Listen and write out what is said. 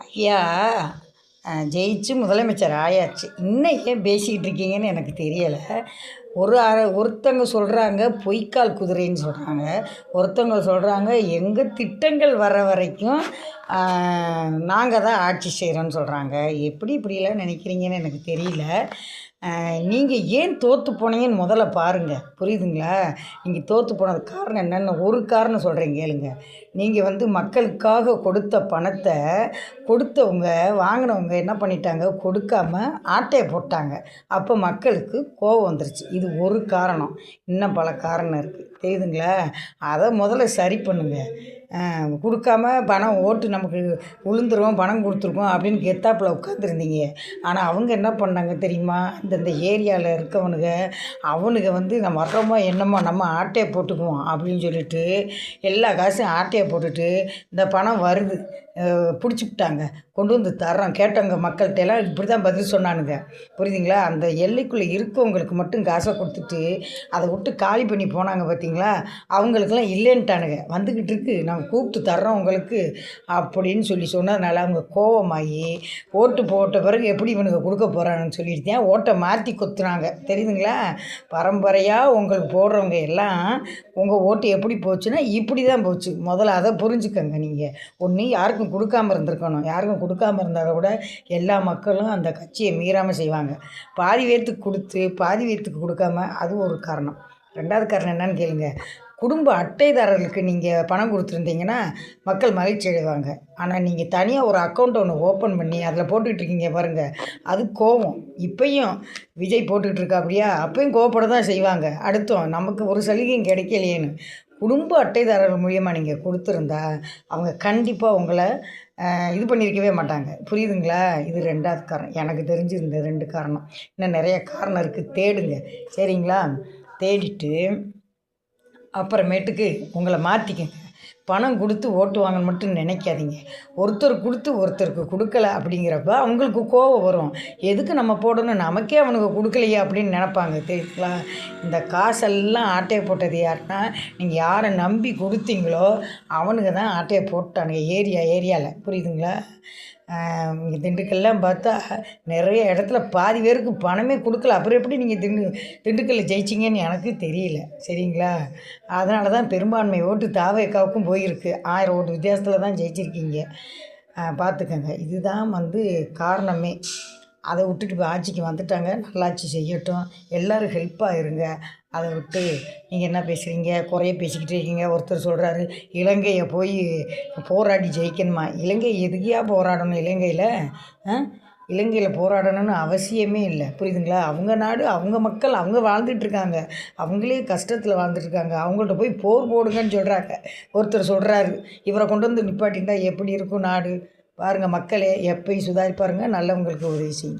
ஐயா ஜெயிச்சு முதலமைச்சர் ஆயாச்சு. இன்னும் ஏன் பேசிக்கிட்டு இருக்கீங்கன்னு எனக்கு தெரியலை. ஒருத்தங்க சொல்கிறாங்க பொய்க்கால் குதிரைன்னு சொல்கிறாங்க, ஒருத்தவங்க சொல்கிறாங்க எங்கள் திட்டங்கள் வர வரைக்கும் நாங்கள் தான் ஆட்சி செய்கிறோன்னு சொல்கிறாங்க. எப்படி இப்படிலாம் நினைக்கிறீங்கன்னு எனக்கு தெரியல. நீங்கள் ஏன் தோற்று போனீங்கன்னு முதல்ல பாருங்கள், புரியுதுங்களா? நீங்கள் தோற்று போனதுக்கு காரணம் என்னென்னு ஒரு காரணம் சொல்கிறேன் கேளுங்க. நீங்கள் மக்களுக்காக கொடுத்த பணத்தை கொடுத்தவங்க வாங்கினவங்க என்ன பண்ணிட்டாங்க, கொடுக்காம ஆட்டையை போட்டாங்க. அப்போ மக்களுக்கு கோபம் வந்துருச்சு. இது ஒரு காரணம், இன்னும் பல காரணம் இருக்குது, தெரியுதுங்களா? அதை முதல்ல சரி பண்ணுங்கள். கொடுக்காம பணம் ஓட்டு நமக்கு விழுந்துரும், பணம் கொடுத்துருக்கோம் அப்படின்னு கெத்தாப்பில் உட்காந்துருந்தீங்க. ஆனால் அவங்க என்ன பண்ணாங்க தெரியுமா? இந்த ஏரியாவில் இருக்கவனுங்க அவனுங்க நம்ம வர்றோமோ என்னமோ நம்ம ஆட்டையை போட்டுக்குவோம் அப்படின்னு சொல்லிட்டு எல்லா காசும் ஆட்டையை போட்டுட்டு இந்த பணம் வருது பிடிச்சிக்கிட்டாங்க, கொண்டு வந்து தர்றோம் கேட்டவங்க மக்கள்கிட்ட எல்லாம் இப்படி தான் பதில் சொன்னானுங்க, புரியுதுங்களா? அந்த எல்லைக்குள்ளே இருக்கவங்களுக்கு மட்டும் காசை கொடுத்துட்டு அதை விட்டு காலி பண்ணி போனாங்க பார்த்தீங்களா? அவங்களுக்கெல்லாம் இல்லைன்ட்டானுங்க. வந்துக்கிட்டு இருக்கு, நாங்கள் கூப்பிட்டு தர்றோம் உங்களுக்கு அப்படின்னு சொன்னதுனால அவங்க கோபமாகி ஓட்டு போட்ட பிறகு எப்படி இவனுக்கு கொடுக்க போகிறாங்கன்னு சொல்லிட்டு தான் ஓட்டை மாற்றி கொத்துனாங்க, தெரியுதுங்களா? பரம்பரையாக உங்களுக்கு போடுறவங்க எல்லாம் உங்கள் ஓட்டு எப்படி போச்சுன்னா இப்படி தான் போச்சு. முதல்ல அதை புரிஞ்சுக்கங்க. நீங்கள் ஒன்று யாருக்கும் கொடுக்காமல் இருந்திருக்கணும். யாருக்கும் கொடுக்காமல் இருந்தால் கூட எல்லா மக்களும் அந்த கட்சியை மீறாமல் செய்வாங்க. பாதி பேர்த்துக்கு கொடுத்து பாதி பேர்த்துக்கு கொடுக்காம, அது ஒரு காரணம். ரெண்டாவது காரணம் என்னன்னு கேளுங்க. குடும்ப அட்டைதாரர்களுக்கு நீங்கள் பணம் கொடுத்துருந்தீங்கன்னா மக்கள் மகிழ்ச்சி அடைவாங்க. ஆனால் நீங்கள் தனியாக ஒரு அக்கௌண்ட் ஒன்று ஓப்பன் பண்ணி அதில் போட்டுக்கிட்டுருக்கீங்க பாருங்கள், அது கோவம். இப்பையும் விஜய் போட்டுக்கிட்டு இருக்கா அப்படியா, அப்பையும் கோவப்பட தான் செய்வாங்க. அடுத்தோம் நமக்கு ஒரு சலுகையும் கிடைக்கலையேன்னு குடும்ப அட்டைதாரர்கள் மூலியமாக நீங்கள் கொடுத்துருந்தா அவங்க கண்டிப்பாக உங்களை இது பண்ணியிருக்கவே மாட்டாங்க, புரியுதுங்களா? இது ரெண்டாவது காரணம். எனக்கு தெரிஞ்சு இந்த 2 காரணம். இன்னும் நிறைய காரணம் இருக்குது, தேடுங்க, சரிங்களா? தேடிட்டு அப்புறமேட்டுக்கு உங்களை மாற்றிக்கங்க. பணம் கொடுத்து ஓட்டு வாங்கன்னு மட்டும் நினைக்காதீங்க. ஒருத்தர் கொடுத்து ஒருத்தருக்கு கொடுக்கல அப்படிங்கிறப்ப அவங்களுக்கு கோபம் வரும். எதுக்கு நம்ம போடணும், நமக்கே அவனுக்கு கொடுக்கலையே அப்படின்னு நினப்பாங்க, தெரியுங்களா? இந்த காசெல்லாம் ஆட்டையை போட்டது யாருன்னா, நீங்கள் யாரை நம்பி கொடுத்தீங்களோ அவனுங்க தான் ஆட்டையை போட்டானுங்க ஏரியாவில், புரியுதுங்களா? திண்டுக்கல்லாம் பார்த்தா நிறைய இடத்துல பாதி பேருக்கு பணமே கொடுக்கல. அப்புறம் எப்படி நீங்கள் திண்டுக்கல்லில் ஜெயிச்சிங்கன்னு எனக்கு தெரியல, சரிங்களா? அதனால தான் பெரும்பான்மை ஓட்டு தாவேக்காவுக்கும் போயிருக்கு. 1000 ஓட்டு வித்தியாசத்தில் தான் ஜெயிச்சிருக்கீங்க, பார்த்துக்கங்க. இதுதான் காரணமே. அதை விட்டுட்டு இப்போ ஆட்சிக்கு வந்துட்டாங்க, நல்லாட்சி செய்யட்டும், எல்லோரும் ஹெல்ப்பாக இருங்க. அதை விட்டு நீங்கள் என்ன பேசுகிறீங்க, குறைய பேசிக்கிட்டு இருக்கீங்க. ஒருத்தர் சொல்கிறாரு இலங்கையை போய் போராடி ஜெயிக்கணுமா? இலங்கை எதுக்கியா போராடணும்? இலங்கையில் போராடணும்னு அவசியமே இல்லை, புரியுதுங்களா? அவங்க நாடு, அவங்க மக்கள், அவங்க வாழ்ந்துட்டுருக்காங்க, அவங்களே கஷ்டத்தில் வாழ்ந்துட்டுருக்காங்க. அவங்கள்ட்ட போய் போர் போடுங்கன்னு சொல்கிறாங்க. ஒருத்தர் சொல்கிறாரு இவரை கொண்டு வந்து நிப்பாட்டின்னா எப்படி இருக்கும் நாடு? பாருங்கள் மக்களே, எப்பயும் சுதாரிப்பாருங்க, நல்லவங்களுக்கு உதவி செய்யுங்க.